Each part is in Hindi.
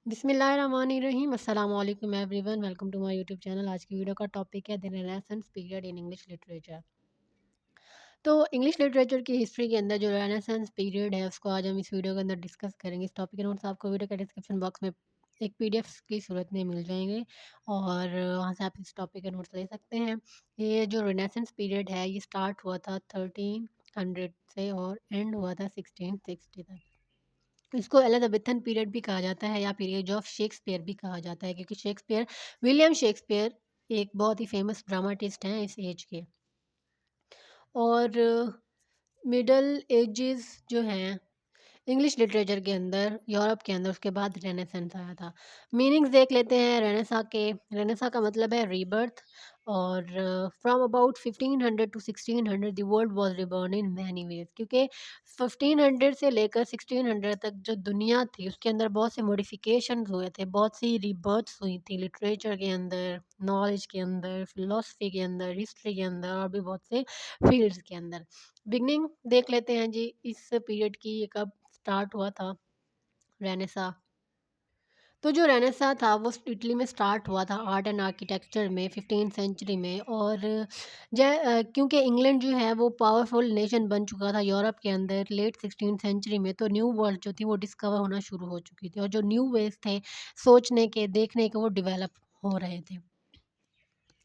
बिस्मिल्लाहिर्रहमानिर्रहीम अस्सलाम वालेकुम everyone welcome to my YouTube channel. आज की वीडियो का टॉपिक है the Renaissance period in English literature. तो इंग्लिश लिटरेचर की हिस्ट्री के अंदर जो रेनेसांस पीरियड है उसको आज हम इस वीडियो के अंदर डिस्कस करेंगे। इस टॉपिक के नोट्स आपको वीडियो के डिस्क्रिप्शन बॉक्स में एक पीडीएफ की सूरत में मिल जाएंगे और वहाँ से आप इस टॉपिक के नोट्स ले सकते हैं। ये जो रेनेसांस पीरियड है ये स्टार्ट हुआ था 1300 से और एंड हुआ था 1660 तक। इसको एलिजाबेथन पीरियड भी कहा जाता है या फिर एज ऑफ शेक्सपियर भी कहा जाता है, क्योंकि शेक्सपियर विलियम शेक्सपियर एक बहुत ही फेमस ड्रामाटिस्ट हैं इस एज के। और मिडल एजेस जो हैं इंग्लिश लिटरेचर के अंदर, यूरोप के अंदर, उसके बाद रेनेसेंस आया था। मीनिंग्स देख लेते हैं रेनेसा के। रेनेसा का मतलब है रीबर्थ। और from about 1500 to 1600 the world was reborn in many ways, क्योंकि 1500 से लेकर 1600 तक जो दुनिया थी उसके अंदर बहुत से मॉडिफिकेशंस हुए थे, बहुत सी रीबर्थ्स हुई थी लिटरेचर के अंदर, नॉलेज के अंदर, फिलोसफी के अंदर, हिस्ट्री के अंदर और भी बहुत से फील्ड्स के अंदर। बिगनिंग देख लेते हैं जी इस पीरियड की, ये कब स्टार्ट हुआ था रेनेसा। तो जो रेनेसा था वो इटली में स्टार्ट हुआ था आर्ट एंड आर्किटेक्चर में 15th सेंचुरी में। और क्योंकि इंग्लैंड जो है वो पावरफुल नेशन बन चुका था यूरोप के अंदर लेट 16th सेंचुरी में, तो न्यू वर्ल्ड जो थी वो डिस्कवर होना शुरू हो चुकी थी और जो न्यू वेज थे सोचने के, देखने के, वो डिवेलप हो रहे थे।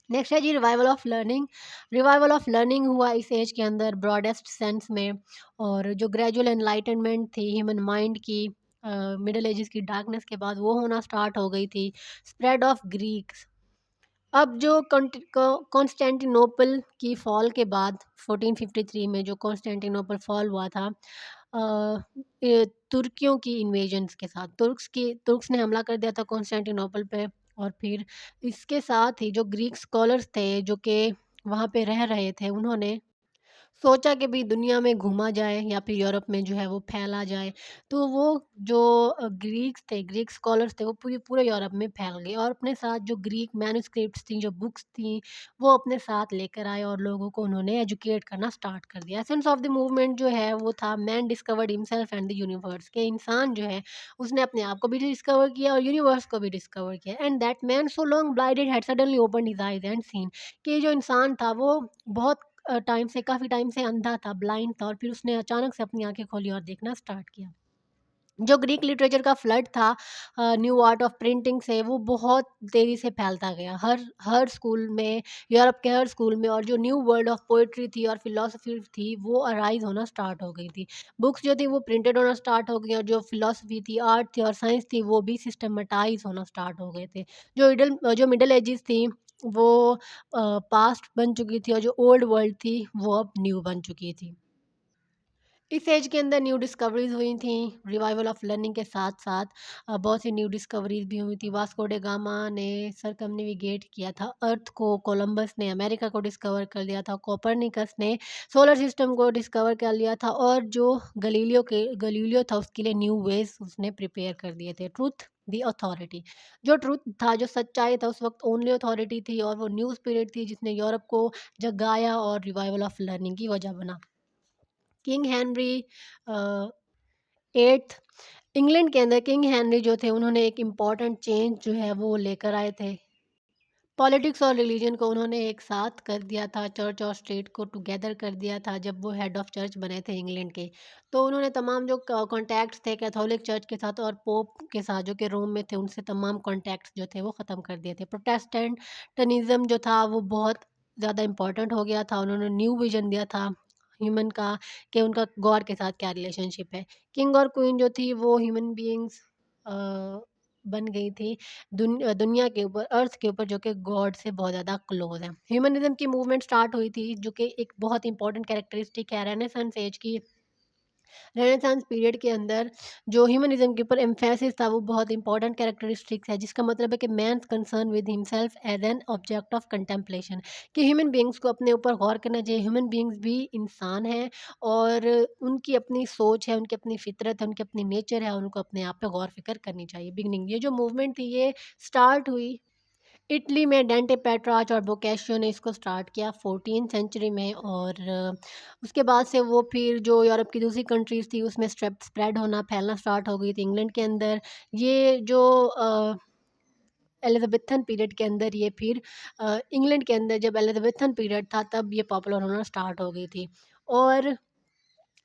नेक्स्ट है जी revival of learning. Revival of learning हुआ इस एज के अंदर ब्रॉडेस्ट सेंस में। और जो ग्रेजुअल एनलाइटनमेंट थी ह्यूमन माइंड की मिडिल एजेस की डार्कनेस के बाद वो होना स्टार्ट हो गई थी। Spread of Greeks. अब जो कॉन्स्टेंटिनोपल की फॉल के बाद 1453 में जो कॉन्स्टेंटिनोपल फॉल हुआ था तुर्कियों की इन्वेजन्स के साथ, तुर्क्स ने हमला कर दिया था कॉन्स्टेंटिनोपल पे। और फिर इसके साथ ही जो ग्रीक स्कॉलर्स थे जो कि वहाँ पे रह रहे थे, उन्होंने सोचा कि भी दुनिया में घूमा जाए या फिर यूरोप में जो है वो फैला जाए। तो वो जो ग्रीक्स थे, ग्रीक स्कॉलर्स थे, वो पूरे यूरोप में फैल गए और अपने साथ जो ग्रीक मैन्युस्क्रिप्ट्स थी, जो बुक्स थी, वो अपने साथ लेकर आए और लोगों को उन्होंने एजुकेट करना स्टार्ट कर दिया। एसेंस ऑफ द मूवमेंट जो है वो था man discovered himself and the universe, के इंसान जो है उसने अपने आप को भी डिस्कवर किया और यूनिवर्स को भी डिस्कवर किया। And that man so long blinded had suddenly open his eyes and seen, कि जो इंसान था वो बहुत काफ़ी टाइम से अंधा था, ब्लाइंड था और फिर उसने अचानक से अपनी आँखें खोली और देखना स्टार्ट किया। जो ग्रीक लिटरेचर का फ्लड था न्यू आर्ट ऑफ प्रिंटिंग से, वो बहुत तेज़ी से फैलता गया हर हर स्कूल में, यूरोप के हर स्कूल में। और जो न्यू वर्ल्ड ऑफ पोएट्री थी और फिलॉसफी थी वो अराइज़ होना स्टार्ट हो गई थी। बुक्स जो थी वो प्रिंटेड होना स्टार्ट हो गई और जो फिलॉसफी थी, आर्ट थी और साइंस थी वो भी सिस्टमेटाइज़ होना स्टार्ट हो गए थे। जो मिडल एजेस थी वो पास्ट बन चुकी थी और जो ओल्ड वर्ल्ड थी वो अब न्यू बन चुकी थी। इस एज के अंदर न्यू डिस्कवरीज हुई थी। रिवाइवल ऑफ लर्निंग के साथ साथ बहुत सी न्यू डिस्कवरीज भी हुई थी। वास्को डे गामा ने सरकमनेविगेट किया था अर्थ को, कोलंबस ने अमेरिका को डिस्कवर कर लिया था, कोपरनिकस ने सोलर सिस्टम को डिस्कवर कर लिया था और जो गलीलियो था उसके लिए न्यू वेज उसने प्रिपेयर कर दिए थे। ट्रूथ दी अथॉरिटी, जो ट्रूथ था, जो सच्चाई था, उस वक्त ओनली अथॉरिटी थी और वो न्यूज़ पीरियड थी जिसने यूरोप को जगाया और रिवाइवल ऑफ लर्निंग की वजह बना। किंग हेनरी एट्थ, इंग्लैंड के अंदर किंग हेनरी जो थे उन्होंने एक इम्पॉर्टेंट चेंज जो है वो लेकर आए थे। पॉलिटिक्स और रिलीजन को उन्होंने एक साथ कर दिया था, चर्च और स्टेट को टुगेदर कर दिया था जब वो हेड ऑफ चर्च बने थे इंग्लैंड के। तो उन्होंने तमाम जो कॉन्टैक्ट्स थे कैथोलिक चर्च के साथ और पोप के साथ जो कि रोम में थे, उनसे तमाम कॉन्टैक्ट्स जो थे वो ख़त्म कर दिए थे। प्रोटेस्टेंटनिज्म जो था वो बहुत ज़्यादा इम्पोर्टेंट हो गया था। उन्होंने न्यू विजन दिया था ह्यूमन का, कि उनका गॉड के साथ क्या रिलेशनशिप है। किंग और क्वीन जो थी वो ह्यूमन बीइंग्स बन गई थी दुनिया के ऊपर, अर्थ के ऊपर, जो कि गॉड से बहुत ज़्यादा क्लोज है। ह्यूमनिज्म की मूवमेंट स्टार्ट हुई थी जो कि एक बहुत इंपॉर्टेंट कैरेक्टरिस्टिक है रेनेसांस एज की। रेनेसांस पीरियड के अंदर जो ह्यूमनिज्म के ऊपर एम्फेसिस था वो बहुत इंपॉर्टेंट कैरेक्टरिस्टिक्स है, जिसका मतलब है कि man concern with himself as an object of contemplation, कि ह्यूमन बींग्स को अपने ऊपर गौर करना चाहिए। ह्यूमन बींग्स भी इंसान हैं और उनकी अपनी सोच है, उनकी अपनी फितरत है, उनकी अपनी नेचर है, उनको अपने आप पे गौर फिक्र करनी चाहिए। बिगनिंग, ये जो मूवमेंट थी ये स्टार्ट हुई इटली में डेंटे पेट्राच और बोकाशियो ने इसको स्टार्ट किया 14 सेंचुरी में, और उसके बाद से वो फिर जो यूरोप की दूसरी कंट्रीज़ थी उसमें स्प्रेड होना, फैलना स्टार्ट हो गई थी इंग्लैंड के अंदर। ये जो एलिज़ाबेथन पीरियड के अंदर ये फिर इंग्लैंड के अंदर जब एलिज़ाबेथन पीरियड था तब ये पॉपुलर होना स्टार्ट हो गई थी। और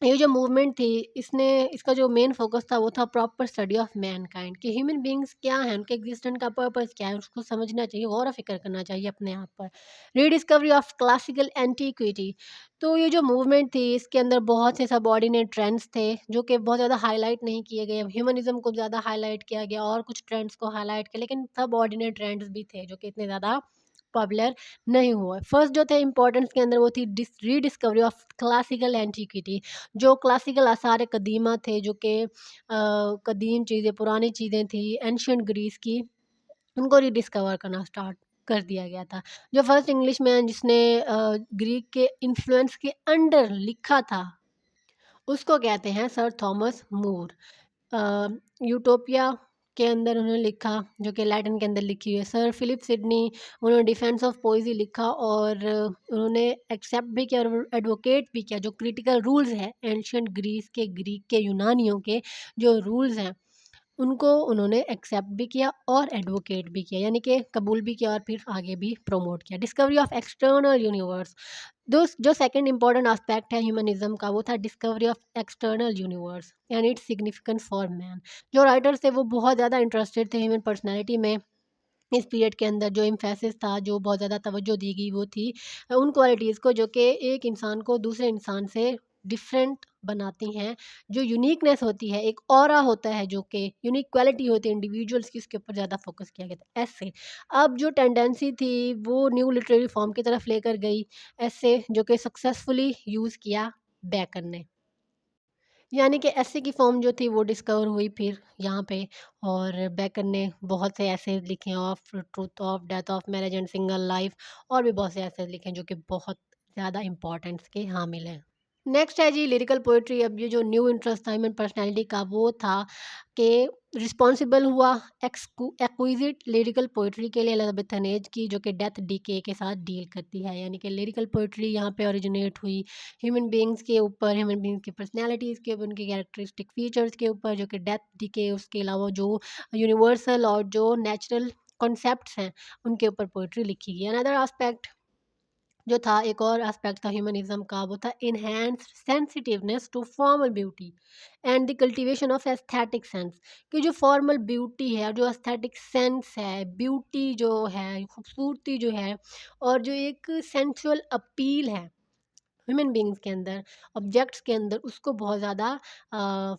ये जो मूवमेंट थी, इसका जो मेन फ़ोकस था वो था प्रॉपर स्टडी ऑफ मैनकाइंड कि ह्यूमन बीइंग्स क्या हैं, उनके एग्जिस्टेंस का पर्पस क्या है, उसको समझना चाहिए, गौर व फ़िक्र करना चाहिए अपने आप पर। रीडिस्कवरी ऑफ क्लासिकल एंटीक्विटी, तो ये जो मूवमेंट थी इसके अंदर बहुत से सबऑर्डिनेट ट्रेंड्स थे जो कि बहुत ज़्यादा हाईलाइट नहीं किए गए। ह्यूमनिज़्म को ज़्यादा हाईलाइट किया गया और कुछ ट्रेंड्स को हाईलाइट किया, लेकिन सबऑर्डिनेट ट्रेंड्स भी थे जो कि इतने ज़्यादा पॉपुलर नहीं हुआ। फर्स्ट जो थे इम्पोर्टेंस के अंदर वो थी रीडिस्कवरी ऑफ क्लासिकल एंटीक्विटी, जो क्लासिकल आसार कदीमा थे जो कि कदीम चीज़ें, पुरानी चीज़ें थी एंशिएंट ग्रीस की, उनको रिडिस्कवर करना स्टार्ट कर दिया गया था। जो फर्स्ट इंग्लिश मैन जिसने ग्रीक के इन्फ्लुएंस के अंडर लिखा था उसको कहते हैं सर थॉमस मूर। अ, यूटोपिया के अंदर उन्होंने लिखा जो कि लैटिन के अंदर लिखी हुई है। सर फिलिप सिडनी, उन्होंने डिफेंस ऑफ पोइज़ी लिखा और उन्होंने एक्सेप्ट भी किया और एडवोकेट भी किया जो क्रिटिकल रूल्स हैं एंशिएंट ग्रीस के, ग्रीक के, यूनानियों के जो रूल्स हैं उनको उन्होंने एक्सेप्ट भी किया और एडवोकेट भी किया, यानी कि कबूल भी किया और फिर आगे भी प्रमोट किया। डिस्कवरी ऑफ एक्सटर्नल यूनिवर्स, जो सेकंड इंपॉर्टेंट एस्पेक्ट है ह्यूमनिज्म का वो था discovery of external universe and its significance for man. जो राइटर्स थे वो बहुत ज़्यादा इंटरेस्टेड थे ह्यूमन पर्सनैलिटी में। इस पीरियड के अंदर जो एम्फेसिस था, जो बहुत ज़्यादा तवज्जो दी गई वो थी उन क्वालिटीज़ को जो कि एक इंसान को दूसरे इंसान से डिफरेंट बनाती हैं। जो यूनिकनेस होती है, एक ऑरा होता है जो कि यूनिक क्वालिटी होती है इंडिविजुअल्स की, उसके ऊपर ज़्यादा फोकस किया गया था। ऐसे अब जो टेंडेंसी थी वो न्यू लिटरेरी फॉर्म की तरफ लेकर गई, ऐसे जो कि सक्सेसफुली यूज़ किया बेकर ने। यानी कि एसे की फ़ॉर्म जो थी वो डिस्कवर हुई फिर यहाँ पे, और बेकर ने बहुत से एसेज़ लिखे हैं of truth, of death, of marriage and single life, और भी बहुत से एसेज़ लिखे हैं जो कि बहुत ज़्यादा इम्पोर्टेंस के हामिल हैं। नेक्स्ट है जी लिरिकल पोएट्री। अब ये जो न्यू इंटरेस्ट था ह्यूमन पर्सनैलिटी का वो था कि रिस्पॉन्सिबल हुआ एक्विजिट लिरिकल पोएट्री के लिए एलिज़ाबेथन एज की, जो कि डेथ डीके के साथ डील करती है। यानी कि लिरिकल पोएट्री यहाँ पे ओरिजिनेट हुई ह्यूमन बीइंग्स के ऊपर, ह्यूमन बीइंग्स की पर्सनैलिटीज़ के ऊपर, उनके कैरेक्टरिस्टिक फीचर्स के ऊपर, जो कि डेथ डीके, उसके अलावा जो यूनिवर्सल और जो नेचुरल कॉन्सेप्ट्स हैं उनके ऊपर पोएट्री लिखी गई। अनदर एस्पेक्ट जो था, एक और एस्पेक्ट था ह्यूमनिज्म का, वो था enhanced sensitiveness to formal beauty and the cultivation of aesthetic sense. कि जो फॉर्मल ब्यूटी है और जो एस्थेटिक सेंस है, ब्यूटी जो है, खूबसूरती जो है, और जो एक सेंसुअल अपील है ह्यूमन बींग्स के अंदर, ऑब्जेक्ट्स के अंदर, उसको बहुत ज़्यादा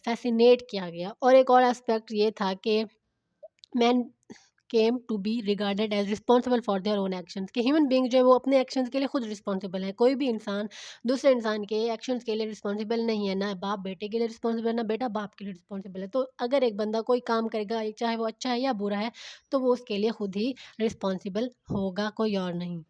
फैसिनेट किया गया। और एक और एस्पेक्ट ये था कि man came to be regarded as responsible for their own actions, कि ह्यूमन बीइंग जो है वो अपने एक्शंस के लिए खुद रिस्पॉन्सिबल है। कोई भी इंसान दूसरे इंसान के एक्शंस के लिए रिस्पॉन्सिबल नहीं है। ना बाप बेटे के लिए रिस्पॉन्सिबल है, ना बेटा बाप के लिए रिस्पॉन्सिबल है। तो अगर एक बंदा कोई काम करेगा, चाहे वो अच्छा है या बुरा है, तो वो उसके लिए खुद ही रिस्पॉन्सिबल होगा, कोई और नहीं।